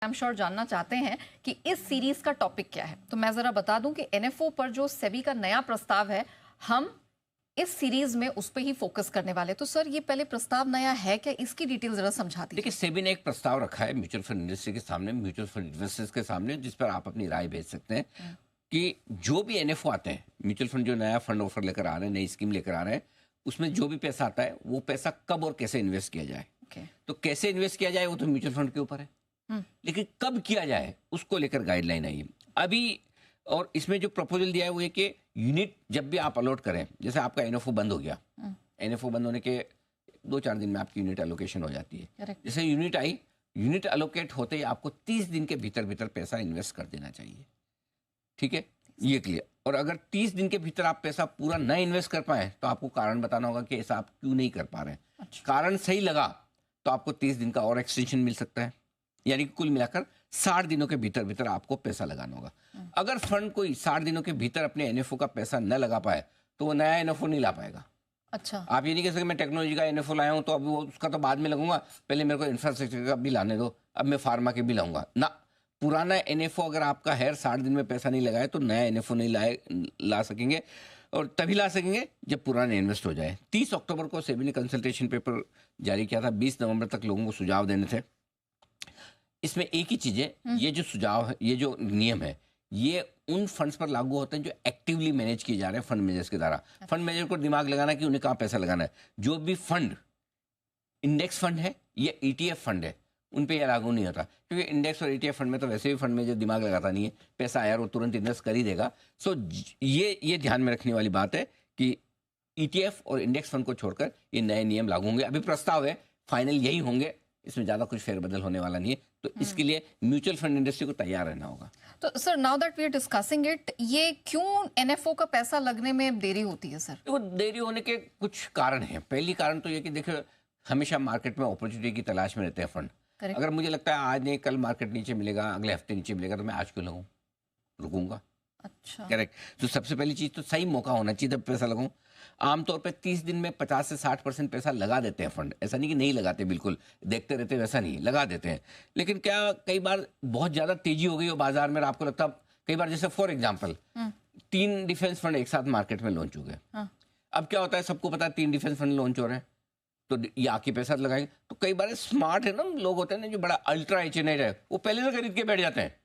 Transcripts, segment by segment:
Am sure जानना चाहते हैं कि इस सीरीज का टॉपिक क्या है। तो मैं जरा बता दूं कि एनएफओ पर जो सेबी का नया प्रस्ताव है, हम इस सीरीज में उस पर ही फोकस करने वाले। तो सर, ये पहले प्रस्ताव नया है क्या, इसकी डिटेल जरा समझा दीजिए। देखिए, सेबी ने एक प्रस्ताव रखा है म्यूचुअल फंड इंडस्ट्री के सामने, म्यूचुअल फंड इन्वेस्टर्स के सामने, जिस पर आप अपनी राय भेज सकते हैं कि जो भी एनएफओ आते हैं, म्यूचुअल फंड जो नया फंड ऑफर लेकर आ रहे हैं, नई स्कीम लेकर आ रहे हैं, उसमें जो भी पैसा आता है वो पैसा कब और कैसे इन्वेस्ट किया जाए। तो कैसे इन्वेस्ट किया जाए वो तो म्यूचुअल फंड के ऊपर है, लेकिन कब किया जाए उसको लेकर गाइडलाइन आई है अभी। और इसमें जो प्रपोजल दिया है वो है कि यूनिट जब भी आप अलॉट करें, जैसे आपका एनएफओ बंद हो गया, एनएफओ बंद होने के 2-4 दिन में आपकी यूनिट एलोकेशन हो जाती है। जैसे यूनिट आई, यूनिट एलोकेट होते ही आपको 30 दिन के भीतर भीतर पैसा इन्वेस्ट कर देना चाहिए। ठीक है, ये क्लियर। और अगर 30 दिन के भीतर आप पैसा पूरा न इन्वेस्ट कर पाए तो आपको कारण बताना होगा कि ऐसा आप क्यों नहीं कर पा रहे हैं। अच्छा। कारण सही लगा तो आपको 30 दिन का और एक्सटेंशन मिल सकता है, यानी कि कुल मिलाकर 60 दिनों के भीतर भीतर आपको पैसा लगाना होगा। अगर फंड कोई 60 दिनों के भीतर अपने एनएफओ का पैसा न लगा पाए तो वो नया एनएफओ नहीं ला पाएगा। अच्छा, आप ये नहीं कह सकते मैं टेक्नोलॉजी का एनएफओ लाया हूं तो अभी वो उसका तो बाद में लगूंगा, पहले मेरे को इंफ्रास्ट्रक्चर का भी लाने दो, अब मैं फार्मा के भी लाऊंगा ना। पुराना एनएफओ अगर आपका है 60 दिन में पैसा नहीं लगाए तो नया एनएफओ नहीं ला सकेंगे, और तभी ला सकेंगे जब पुराना इन्वेस्ट हो जाए। 30 अक्टूबर को सेबी ने कंसल्टेशन पेपर जारी किया था, 20 नवंबर तक लोगों को सुझाव देने थे। इसमें एक ही चीज है, ये जो सुझाव है, ये जो नियम है, ये उन फंड्स पर लागू होते हैं जो एक्टिवली मैनेज किए जा रहे हैं फंड मैनेजर्स के द्वारा। फंड मैनेजर को दिमाग लगाना कि उन्हें कहाँ पैसा लगाना है। जो भी फंड इंडेक्स फंड है या ईटीएफ फंड है, उन पे यह लागू नहीं होता, क्योंकि इंडेक्स और ईटीएफ फंड में तो वैसे भी फंड मैनेजर दिमाग लगाता नहीं है, पैसा आया और वो तुरंत इन्वेस्ट कर ही देगा। सो ये ध्यान में रखने वाली बात है कि ईटीएफ और इंडेक्स फंड को छोड़कर ये नए नियम लागू होंगे। अभी प्रस्ताव है, फाइनल यही होंगे, इसमें ज्यादा कुछ फेरबदल होने वाला नहीं है। तो इसके लिए म्यूचुअल फंड इंडस्ट्री को तैयार रहना होगा। तो sir, now that we are discussing it, ये क्यों एनएफओ का पैसा लगने में देरी होती है सर? देखो, देरी होने के कुछ कारण हैं। पहली कारण तो ये कि देखो, हमेशा मार्केट में अपॉर्चुनिटी की तलाश में रहते हैं फंड। अगर मुझे लगता है आज नहीं कल मार्केट नीचे मिलेगा, अगले हफ्ते नीचे मिलेगा, तो मैं आज क्यों लगूं, रुकूंगा। अच्छा, करेक्ट। तो सबसे पहली चीज तो सही मौका होना चाहिए तब पैसा लगाऊं। आमतौर पे 30 दिन में 50 से 60% पैसा लगा देते हैं फंड। ऐसा नहीं कि नहीं लगाते, बिल्कुल देखते रहते, वैसा नहीं, लगा देते हैं। लेकिन क्या कई बार बहुत ज्यादा तेजी हो गई हो बाजार में, आपको लगता, कई बार जैसे फॉर एग्जाम्पल 3 डिफेंस फंड एक साथ मार्केट में लॉन्च हो गए। अब क्या होता है, सबको पता है 3 डिफेंस फंड लॉन्च हो रहे हैं, तो ये आके पैसा लगाएंगे। तो कई बार स्मार्ट है ना लोग होते हैं ना, जो बड़ा अल्ट्रा एचएनआई है, वो पहले से खरीद के बैठ जाते हैं,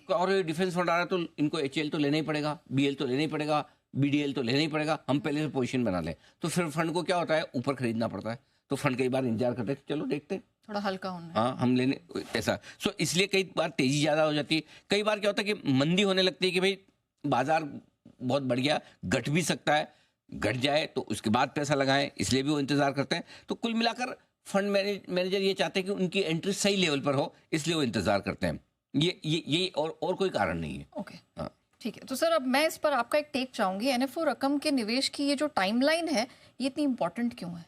और ये डिफेंस फंड आ रहा है तो इनको एचएल तो लेना ही पड़ेगा, बीएल तो लेना ही पड़ेगा, बीडीएल तो लेना ही पड़ेगा, हम पहले से पोजीशन बना लें। तो फिर फंड को क्या होता है, ऊपर खरीदना पड़ता है। तो फंड कई बार इंतजार करते हैं, चलो देखते हैं, थोड़ा हल्का होना, हाँ हम लेने ऐसा। सो इसलिए कई बार तेजी ज्यादा हो जाती है। कई बार क्या होता है कि मंदी होने लगती है कि भाई बाजार बहुत बढ़ गया, घट भी सकता है, घट जाए तो उसके बाद पैसा लगाएं, इसलिए भी वो इंतजार करते हैं। तो कुल मिलाकर फंड मैनेजर ये चाहते हैं कि उनकी एंट्री सही लेवल पर हो, इसलिए वो इंतजार करते हैं। ये और कोई कारण नहीं है। ओके, हाँ ठीक है। तो सर, अब मैं इस पर आपका एक टेक चाहूंगी, एनएफओ रकम के निवेश की ये जो टाइमलाइन है, ये इतनी इंपॉर्टेंट क्यों है?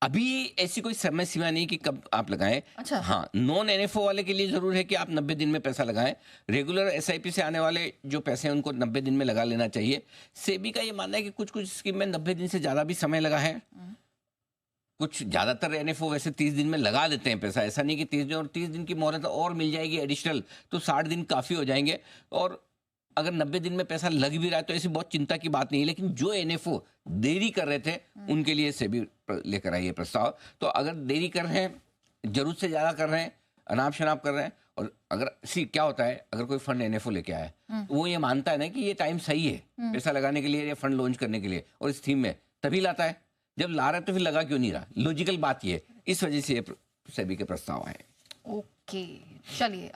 अभी ऐसी कोई समय सीमा नहीं कि कब आप लगाएं। अच्छा, हाँ, नॉन एनएफओ वाले के लिए जरूर है कि आप 90 दिन में पैसा लगाएं। रेगुलर एसआईपी से आने वाले जो पैसे हैं उनको 90 दिन में लगा लेना चाहिए। सेबी का ये मानना है कि कुछ कुछ स्कीम में 90 दिन से ज्यादा भी समय लगा है। कुछ ज्यादातर एनएफओ वैसे 30 दिन में लगा देते हैं पैसा, ऐसा नहीं कि 30 दिन, और 30 दिन की मोहलत और मिल जाएगी एडिशनल, तो 60 दिन काफी हो जाएंगे। और अगर 90 दिन में पैसा लग भी रहा है तो ऐसी बहुत चिंता की बात नहीं है। लेकिन जो एनएफओ देरी कर रहे थे उनके लिए सेबी लेकर आई है प्रस्ताव। तो अगर देरी कर रहे हैं, जरूरत से ज्यादा कर रहे हैं, अनाप शनाप कर रहे हैं, और अगर क्या होता है, अगर कोई फंड एनएफओ लेके आया तो वो ये मानता है ना कि ये टाइम सही है पैसा लगाने के लिए या फंड लॉन्च करने के लिए, और इस थीम में तभी लाता है। जब ला रहा है तो फिर लगा क्यों नहीं रहा, लॉजिकल बात ये है। इस वजह से ये सेबी के प्रस्ताव आए। ओके, चलिए।